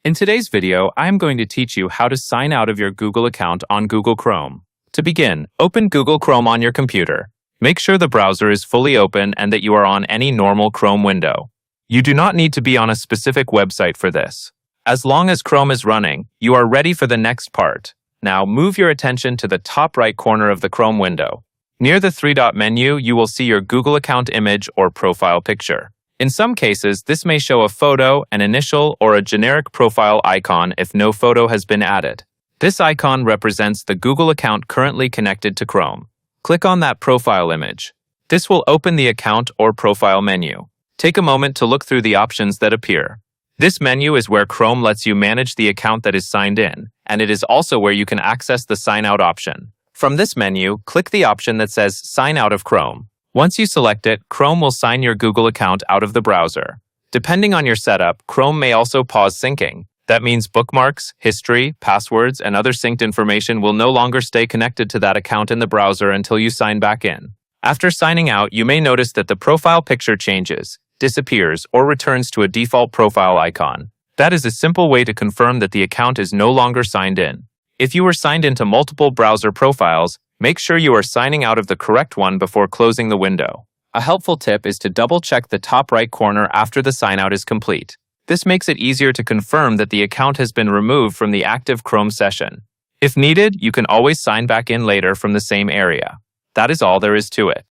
In today's video, I am going to teach you how to sign out of your Google account on Google Chrome. To begin, open Google Chrome on your computer. Make sure the browser is fully open and that you are on any normal Chrome window. You do not need to be on a specific website for this. As long as Chrome is running, you are ready for the next part. Now move your attention to the top right corner of the Chrome window. Near the three-dot menu, you will see your Google account image or profile picture. In some cases, this may show a photo, an initial, or a generic profile icon if no photo has been added. This icon represents the Google account currently connected to Chrome. Click on that profile image. This will open the account or profile menu. Take a moment to look through the options that appear. This menu is where Chrome lets you manage the account that is signed in, and it is also where you can access the Sign Out option. From this menu, click the option that says Sign Out of Chrome. Once you select it, Chrome will sign your Google account out of the browser. Depending on your setup, Chrome may also pause syncing. That means bookmarks, history, passwords, and other synced information will no longer stay connected to that account in the browser until you sign back in. After signing out, you may notice that the profile picture changes, disappears, or returns to a default profile icon. That is a simple way to confirm that the account is no longer signed in. If you were signed into multiple browser profiles, make sure you are signing out of the correct one before closing the window. A helpful tip is to double-check the top right corner after the sign-out is complete. This makes it easier to confirm that the account has been removed from the active Chrome session. If needed, you can always sign back in later from the same area. That is all there is to it.